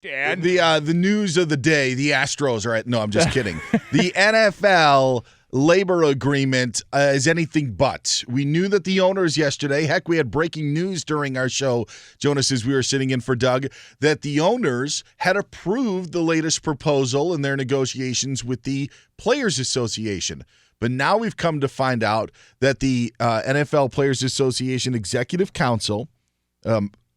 Dan. The news of the day, the Astros are no, I'm just kidding. The NFL labor agreement is anything but. We knew that the owners yesterday, heck, we had breaking news during our show, Jonas, as we were sitting in for Doug, that the owners had approved the latest proposal in their negotiations with the Players Association. But now we've come to find out that the NFL Players Association Executive Council,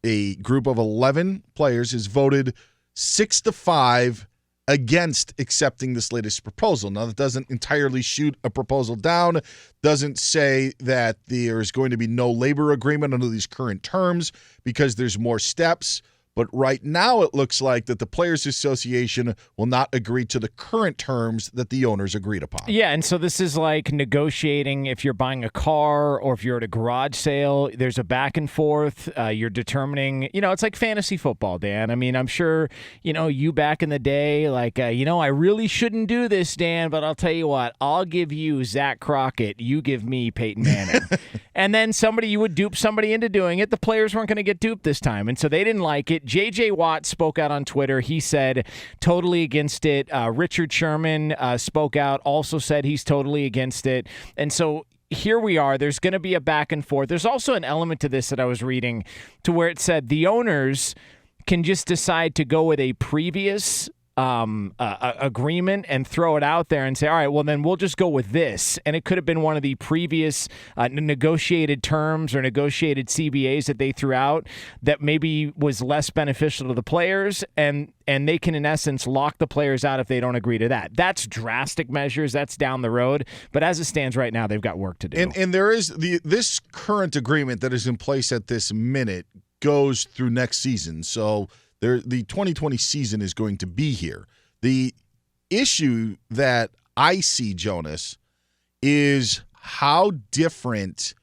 a group of 11 players, has voted 6-5 against accepting this latest proposal. Now, that doesn't entirely shoot a proposal down, doesn't say that there's going to be no labor agreement under these current terms because there's more steps. But right now it looks like that the Players Association will not agree to the current terms that the owners agreed upon. Yeah, and so this is like negotiating if you're buying a car or if you're at a garage sale. There's a back and forth. You're determining, it's like fantasy football, Dan. I mean, I'm sure, you back in the day, like, I really shouldn't do this, Dan, but I'll tell you what, I'll give you Zach Crockett. You give me Peyton Manning. And then you would dupe somebody into doing it. The players weren't going to get duped this time, and so they didn't like it. J.J. Watt spoke out on Twitter. He said totally against it. Richard Sherman spoke out, also said he's totally against it. And so here we are. There's going to be a back and forth. There's also an element to this that I was reading to where it said the owners can just decide to go with a previous agreement and throw it out there and say, all right, well, then we'll just go with this. And it could have been one of the previous negotiated terms or negotiated CBAs that they threw out that maybe was less beneficial to the players, and they can, in essence, lock the players out if they don't agree to that. That's drastic measures. That's down the road. But as it stands right now, they've got work to do. And there is this current agreement that is in place at this minute goes through next season. So the 2020 season is going to be here. The issue that I see, Jonas, is how different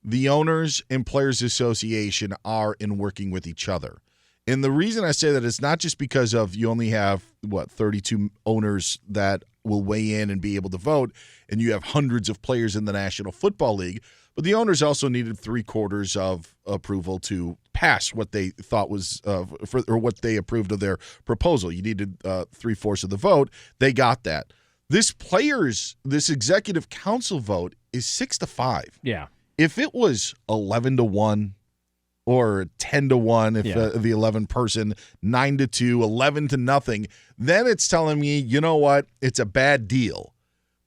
the owners and Players Association are in working with each other. And the reason I say that is not just because of you only have, 32 owners that will weigh in and be able to vote, and you have hundreds of players in the National Football League, but the owners also needed 3/4 of approval to pass what they thought was or what they approved of their proposal. You needed 3/4 of the vote. They got that. This executive council vote is 6-5. Yeah. If it was 11-1 or 10-1, if the 11 person, 9-2, 11-0, then it's telling me, you know what, it's a bad deal.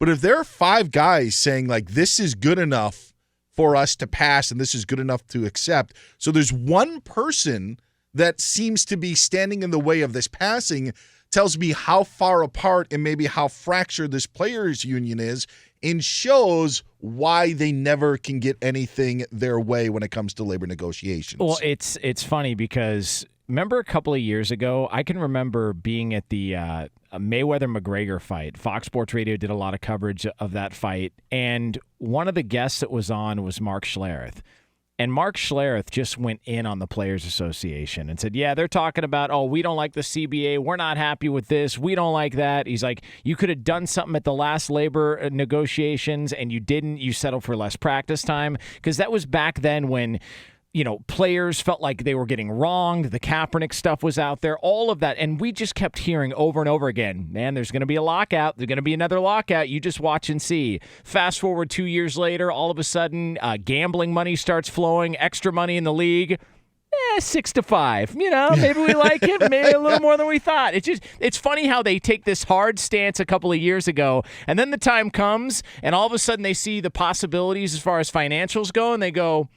But if there are 5 guys saying like this is good enough for us to pass and this is good enough to accept, so there's one person that seems to be standing in the way of this passing, tells me how far apart and maybe how fractured this players union is, and shows why they never can get anything their way when it comes to labor negotiations. Well, it's funny because remember a couple of years ago, I can remember being at the Mayweather-McGregor fight. Fox Sports Radio did a lot of coverage of that fight, and one of the guests that was on was Mark Schlereth. And Mark Schlereth just went in on the Players Association and said, yeah, they're talking about, we don't like the CBA. We're not happy with this. We don't like that. He's like, you could have done something at the last labor negotiations, and you didn't. You settled for less practice time. Because that was back then when players felt like they were getting wronged. The Kaepernick stuff was out there, all of that. And we just kept hearing over and over again, man, there's going to be a lockout. There's going to be another lockout. You just watch and see. Fast forward 2 years later, all of a sudden, gambling money starts flowing, extra money in the league. 6-5. Maybe we like it, maybe a little more than we thought. It's funny how they take this hard stance a couple of years ago, and then the time comes, and all of a sudden they see the possibilities as far as financials go, and they go,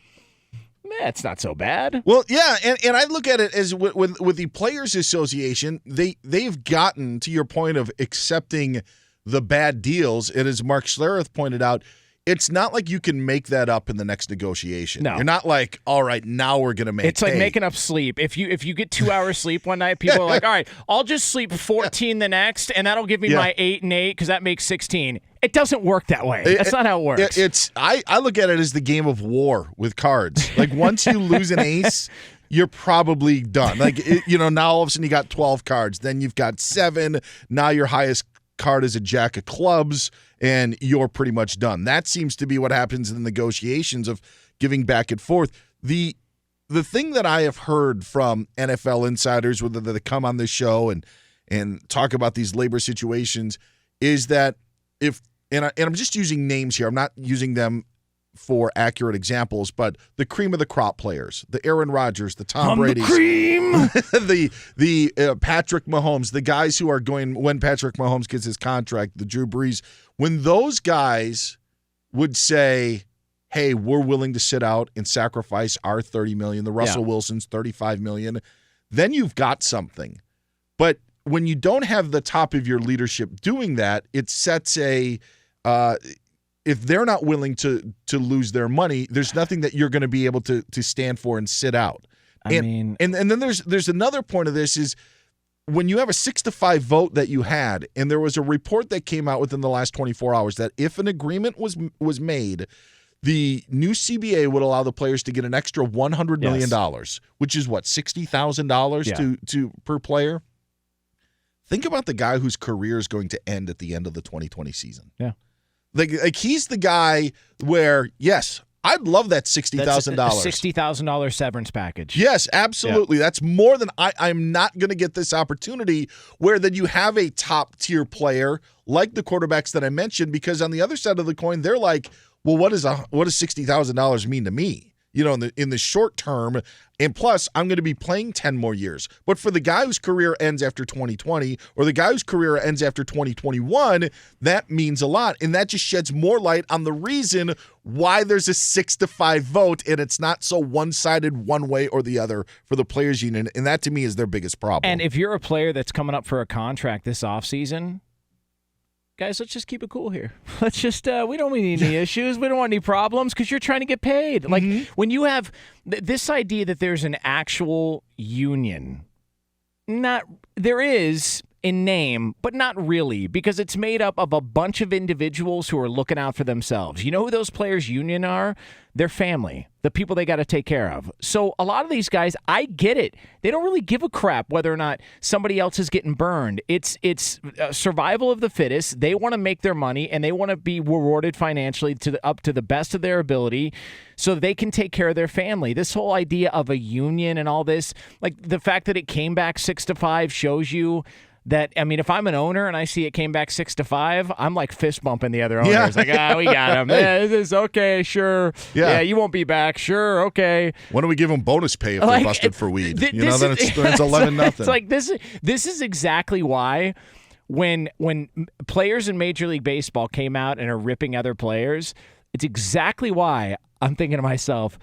it's not so bad. Well, yeah, and I look at it as with the Players Association, they've gotten to your point of accepting the bad deals, and as Mark Schlereth pointed out, it's not like you can make that up in the next negotiation. No. You're not like, all right, now we're going to make It's like making up sleep. If you get 2 hours sleep one night, people are like, all right, I'll just sleep 14 the next, and that'll give me my 8 and 8 because that makes 16. It doesn't work that way. That's not how it works. I look at it as the game of war with cards. Like once you lose an ace, you're probably done. Like now all of a sudden you got 12 cards, then you've got 7. Now your highest card is a jack of clubs, and you're pretty much done. That seems to be what happens in the negotiations of giving back and forth. The the thing that I have heard from NFL insiders, whether they come on this show and talk about these labor situations, is that I'm just using names here. I'm not using them for accurate examples, but the cream of the crop players, the Aaron Rodgers, the Tom Brady's, the Patrick Mahomes, the guys who are going when Patrick Mahomes gets his contract, the Drew Brees, when those guys would say, hey, we're willing to sit out and sacrifice our $30 million, the Russell Wilson's $35 million, then you've got something. But when you don't have the top of your leadership doing that, it sets if they're not willing to lose their money, there's nothing that you're going to be able to stand for and sit out. And then there's another point of this is when you have a 6-5 vote that you had, and there was a report that came out within the last 24 hours that if an agreement was made, the new CBA would allow the players to get an extra $100 million, which is what, $60,000 to per player. Think about the guy whose career is going to end at the end of the 2020 season. Yeah. Like he's the guy where, yes, I'd love that $60,000. $60,000 severance package. Yes, absolutely. Yeah. That's more than I'm not going to get this opportunity where then you have a top-tier player like the quarterbacks that I mentioned, because on the other side of the coin, they're like, well, what does $60,000 mean to me? You know, in the short term, and plus, I'm going to be playing 10 more years. But for the guy whose career ends after 2020 or the guy whose career ends after 2021, that means a lot. And that just sheds more light on the reason why there's a 6-5 vote, and it's not so one-sided one way or the other for the players' union. And that, to me, is their biggest problem. And if you're a player that's coming up for a contract this offseason, guys, let's just keep it cool here. Let's just, we don't need any issues. We don't want any problems because you're trying to get paid. Like, when you have this idea that there's an actual union, there is in name, but not really, because it's made up of a bunch of individuals who are looking out for themselves. You know who those players' union are? Their family, the people they got to take care of. So a lot of these guys, I get it. They don't really give a crap whether or not somebody else is getting burned. It's survival of the fittest. They want to make their money, and they want to be rewarded financially up to the best of their ability so they can take care of their family. This whole idea of a union and all this, like the fact that it came back 6-5 shows you that, I mean, if I'm an owner and I see it came back 6-5, I'm like fist bumping the other owners. Yeah. Like, we got him. Yeah, this is okay, sure. Yeah, you won't be back. Sure, okay. When do we give them bonus pay if they're busted for weed? Then it's 11-0. It's like this is exactly why when players in Major League Baseball came out and are ripping other players, it's exactly why I'm thinking to myself,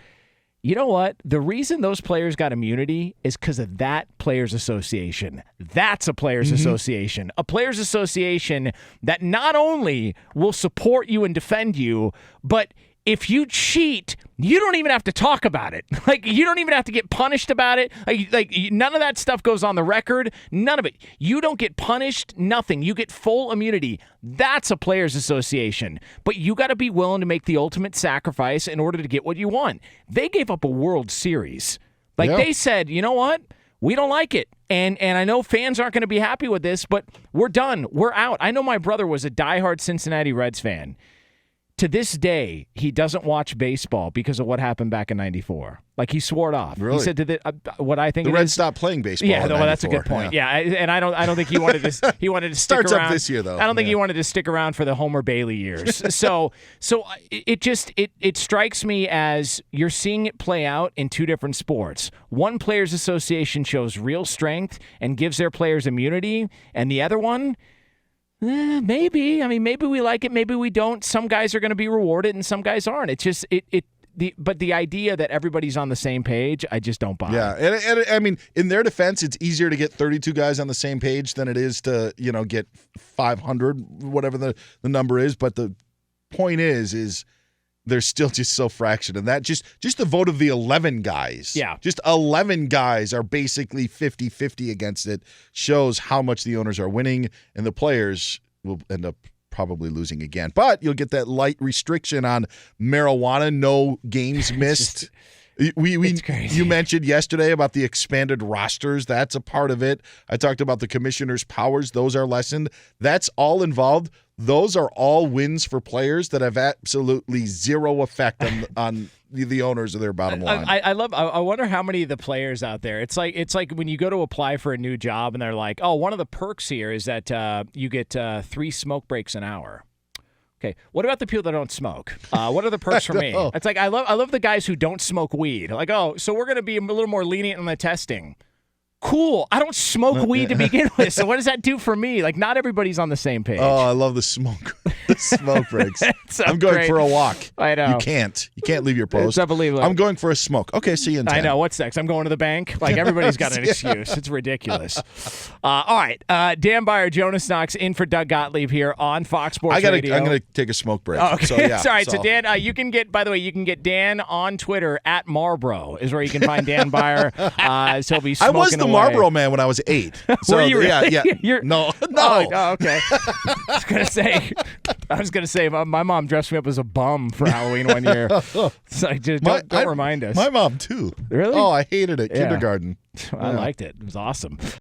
you know what? The reason those players got immunity is because of that players association. That's a players association. A players association that not only will support you and defend you, but if you cheat, you don't even have to talk about it. Like, you don't even have to get punished about it. Like none of that stuff goes on the record. None of it. You don't get punished, nothing. You get full immunity. That's a players association. But you got to be willing to make the ultimate sacrifice in order to get what you want. They gave up a World Series. They said, you know what? We don't like it. And I know fans aren't going to be happy with this, but we're done. We're out. I know my brother was a diehard Cincinnati Reds fan. To this day, he doesn't watch baseball because of what happened back in '94. Like, he swore it off. Really? He said what I think the Reds stopped playing baseball. Yeah, well, that's a good point. Yeah, and I don't think he wanted to. He wanted to stick Starts around. Up this year, though. I don't think he wanted to stick around for the Homer Bailey years. so it strikes me as you're seeing it play out in two different sports. One players association shows real strength and gives their players immunity, and the other one. Maybe. I mean, maybe we like it, maybe we don't. Some guys are going to be rewarded and some guys aren't. It's just but the idea that everybody's on the same page, I just don't buy. Yeah, and I mean, in their defense, it's easier to get 32 guys on the same page than it is to, get 500, whatever the number is. But the point is they're still just so fractured. And that just the vote of the 11 guys. Yeah. Just 11 guys are basically 50-50 against it. Shows how much the owners are winning, and the players will end up probably losing again. But you'll get that light restriction on marijuana, no games missed. It's crazy. You mentioned yesterday about the expanded rosters. That's a part of it. I talked about the commissioner's powers. Those are lessened. That's all involved. Those are all wins for players that have absolutely zero effect on the owners of their bottom line. I wonder how many of the players out there. It's like when you go to apply for a new job and they're like, oh, one of the perks here is that you get 3 smoke breaks an hour. Okay, what about the people that don't smoke? What are the perks for me? It's like I love the guys who don't smoke weed. Like, oh, so we're going to be a little more lenient on the testing. Cool. I don't smoke weed to begin with, so what does that do for me? Like, not everybody's on the same page. Oh, I love the smoke breaks. So I'm going great. for a walk. I know. You can't leave your post. It's unbelievable. I'm going for a smoke. Okay, see you in 10. I know. What's next? I'm going to the bank. Like, everybody's got an excuse. It's ridiculous. All right. Dan Beyer, Jonas Knox, in for Doug Gottlieb here on Fox Sports Radio. I'm going to take a smoke break. Oh, okay. So, yeah, Sorry. So Dan, you can get Dan on Twitter at Marlboro is where you can find Dan Beyer. So he'll be smoking I was the away. Marlboro man when I was 8. So, Were you really? Yeah. No. Oh, okay. I was gonna say, my mom dressed me up as a bum for Halloween one year. So just don't remind us. My mom too. Really? Oh, I hated it. Yeah. Kindergarten. I liked it. It was awesome.